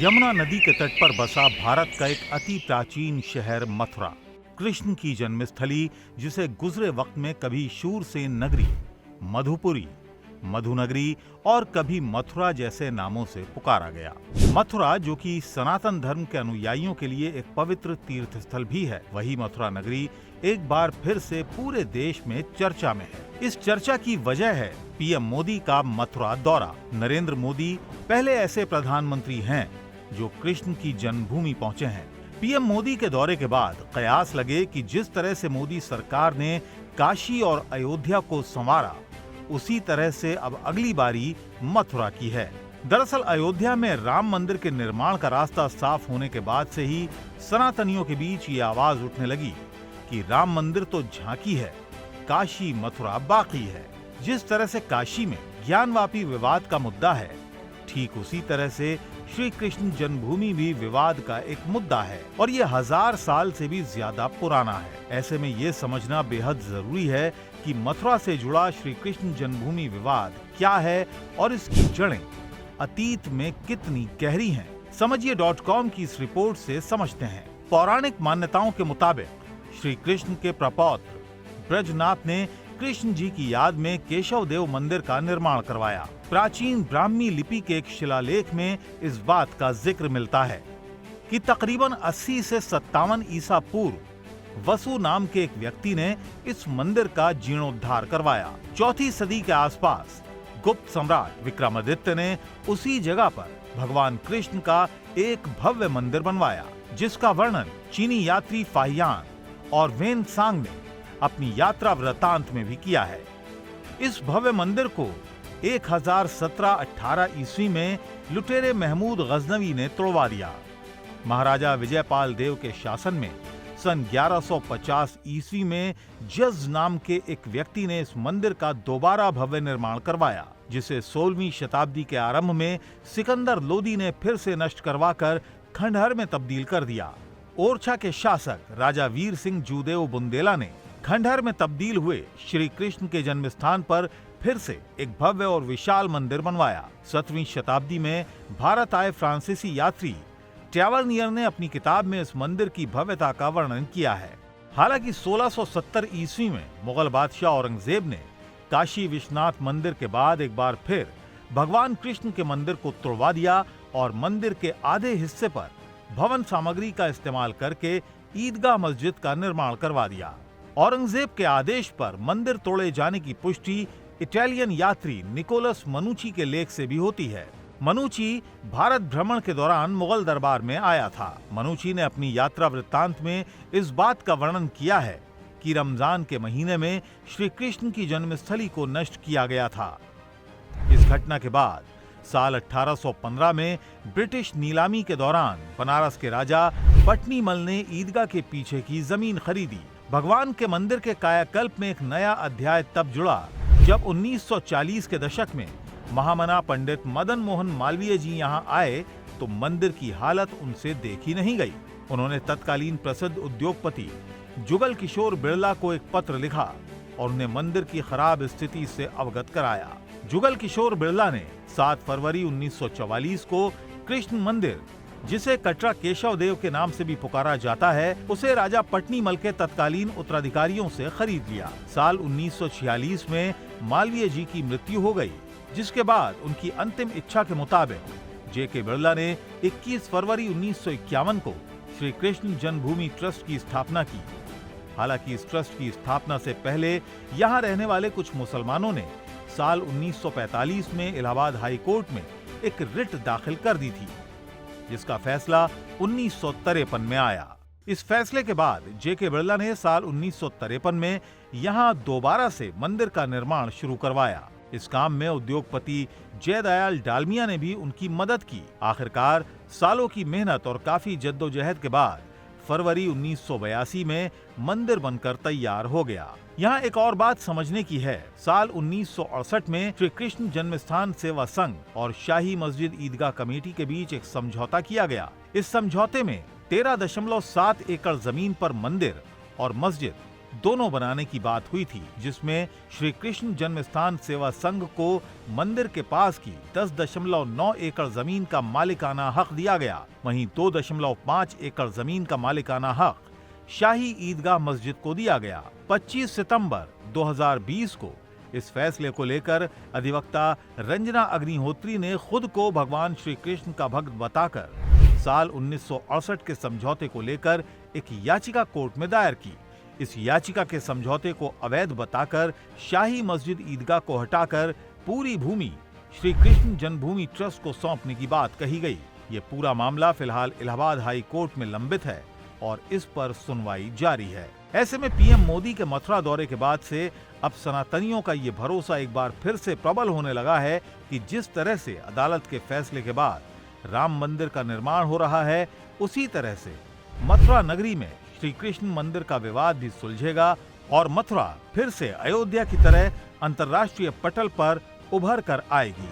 यमुना नदी के तट पर बसा भारत का एक अति प्राचीन शहर मथुरा, कृष्ण की जन्मस्थली, जिसे गुजरे वक्त में कभी शूरसेन नगरी, मधुपुरी, मधुनगरी और कभी मथुरा जैसे नामों से पुकारा गया। मथुरा, जो कि सनातन धर्म के अनुयायियों के लिए एक पवित्र तीर्थ स्थल भी है, वही मथुरा नगरी एक बार फिर से पूरे देश में चर्चा में है। इस चर्चा की वजह है पीएम मोदी का मथुरा दौरा। नरेंद्र मोदी पहले ऐसे प्रधानमंत्री हैं जो कृष्ण की जन्मभूमि पहुंचे हैं। पीएम मोदी के दौरे के बाद कयास लगे कि जिस तरह से मोदी सरकार ने काशी और अयोध्या को संवारा, उसी तरह से अब अगली बारी मथुरा की है। दरअसल अयोध्या में राम मंदिर के निर्माण का रास्ता साफ होने के बाद से ही सनातनियों के बीच ये आवाज उठने लगी कि राम मंदिर तो झांकी है, काशी मथुरा बाकी है। जिस तरह से काशी में ज्ञानवापी विवाद का मुद्दा है, ठीक उसी तरह से श्री कृष्ण जन्मभूमि भी विवाद का एक मुद्दा है और ये 1000 साल से भी ज्यादा पुराना है। ऐसे में ये समझना बेहद जरूरी है कि मथुरा से जुड़ा श्री कृष्ण जन्मभूमि विवाद क्या है और इसकी जड़ें अतीत में कितनी गहरी हैं। समझिए.com की इस रिपोर्ट से समझते हैं। पौराणिक मान्यताओं के मुताबिक श्री कृष्ण के प्रपौत्र ब्रजनाथ ने कृष्ण जी की याद में केशव देव मंदिर का निर्माण करवाया। प्राचीन ब्राह्मी लिपि के एक शिलालेख में इस बात का जिक्र मिलता है कि तकरीबन 80 से 57 ईसा पूर्व वसु नाम के एक व्यक्ति ने इस मंदिर का जीर्णोद्धार करवाया। 4वीं सदी के आसपास गुप्त सम्राट विक्रमादित्य ने उसी जगह पर भगवान कृष्ण का एक भव्य मंदिर बनवाया, जिसका वर्णन चीनी यात्री फाहियान और वेन सांग ने अपनी यात्रा वृतांत में भी किया है। इस भव्य मंदिर को 1017-18 ईस्वी में लुटेरे महमूद गजनवी ने तोड़वा दिया। महाराजा विजयपाल देव के शासन में सन 1150 ईस्वी में जज नाम के एक व्यक्ति ने इस मंदिर का दोबारा भव्य निर्माण करवाया, जिसे 16वीं शताब्दी के आरंभ में सिकंदर लोदी ने फिर से नष्ट करवाकर खंडहर में तब्दील कर दिया। ओरछा के शासक राजा वीर सिंह जूदेव बुंदेला ने खंडहर में तब्दील हुए श्री कृष्ण के जन्म स्थान पर फिर से एक भव्य और विशाल मंदिर बनवाया। 17वीं शताब्दी में भारत आए फ्रांसीसी यात्री ट्रैवलनियर ने अपनी किताब में इस मंदिर की भव्यता का वर्णन किया है। हालांकि 1670 ईस्वी में मुगल बादशाह औरंगजेब ने काशी विश्वनाथ मंदिर के बाद एक बार फिर भगवान कृष्ण के मंदिर को तोड़वा दिया और मंदिर के आधे हिस्से पर भवन सामग्री का इस्तेमाल करके ईदगाह मस्जिद का निर्माण करवा दिया। औरंगजेब के आदेश पर मंदिर तोड़े जाने की पुष्टि इटालियन यात्री निकोलस मनुची के लेख से भी होती है। मनुची भारत भ्रमण के दौरान मुगल दरबार में आया था। मनुची ने अपनी यात्रा वृत्तांत में इस बात का वर्णन किया है कि रमजान के महीने में श्री कृष्ण की जन्मस्थली को नष्ट किया गया था। इस घटना के बाद साल 1815 में ब्रिटिश नीलामी के दौरान बनारस के राजा पटनीमल ने ईदगाह के पीछे की जमीन खरीदी। भगवान के मंदिर के कायाकल्प में एक नया अध्याय तब जुड़ा जब 1940 के दशक में महामना पंडित मदन मोहन मालवीय जी यहाँ आए तो मंदिर की हालत उनसे देखी नहीं गई। उन्होंने तत्कालीन प्रसिद्ध उद्योगपति जुगल किशोर बिरला को एक पत्र लिखा और उन्हें मंदिर की खराब स्थिति से अवगत कराया। जुगल किशोर बिरला ने 7 फरवरी 1944 को कृष्ण मंदिर, जिसे कटरा केशव देव के नाम से भी पुकारा जाता है, उसे राजा पटनीमल के तत्कालीन उत्तराधिकारियों से खरीद लिया। साल 1946 में मालवीय जी की मृत्यु हो गई, जिसके बाद उनकी अंतिम इच्छा के मुताबिक जेके बिरला ने 21 फरवरी 1951 को श्री कृष्ण जन्मभूमि ट्रस्ट की स्थापना की। हालांकि इस ट्रस्ट की स्थापना से पहले यहाँ रहने वाले कुछ मुसलमानों ने साल 1945 में इलाहाबाद हाई कोर्ट में एक रिट दाखिल कर दी थी, जिसका फैसला 1953 में आया। इस फैसले के बाद जेके बिरला ने साल 1953 में यहाँ दोबारा से मंदिर का निर्माण शुरू करवाया। इस काम में उद्योगपति जयदयाल डालमिया ने भी उनकी मदद की। आखिरकार सालों की मेहनत और काफी जद्दोजहद के बाद फरवरी 1982 में मंदिर बनकर तैयार हो गया। यहाँ एक और बात समझने की है। साल 1968 में श्री कृष्ण जन्मस्थान सेवा संघ और शाही मस्जिद ईदगाह कमेटी के बीच एक समझौता किया गया। इस समझौते में 13.7 एकड़ जमीन पर मंदिर और मस्जिद दोनों बनाने की बात हुई थी, जिसमें श्री कृष्ण जन्मस्थान सेवा संघ को मंदिर के पास की 10.9 एकड़ जमीन का मालिकाना हक दिया गया। वहीं 2.5 एकड़ जमीन का मालिकाना हक शाही ईदगाह मस्जिद को दिया गया। 25 सितंबर 2020 को इस फैसले को लेकर अधिवक्ता रंजना अग्निहोत्री ने खुद को भगवान श्री कृष्ण का भक्त बताकर साल 1968 के समझौते को लेकर एक याचिका कोर्ट में दायर की। इस याचिका के समझौते को अवैध बताकर शाही मस्जिद ईदगाह को हटाकर पूरी भूमि श्री कृष्ण जन्मभूमि ट्रस्ट को सौंपने की बात कही गई। ये पूरा मामला फिलहाल इलाहाबाद हाई कोर्ट में लंबित है और इस पर सुनवाई जारी है। ऐसे में पीएम मोदी के मथुरा दौरे के बाद से अब सनातनियों का ये भरोसा एक बार फिर से प्रबल होने लगा है कि जिस तरह से अदालत के फैसले के बाद राम मंदिर का निर्माण हो रहा है, उसी तरह से मथुरा नगरी में श्री कृष्ण मंदिर का विवाद भी सुलझेगा और मथुरा फिर से अयोध्या की तरह अंतर्राष्ट्रीय पटल पर उभर कर आएगी।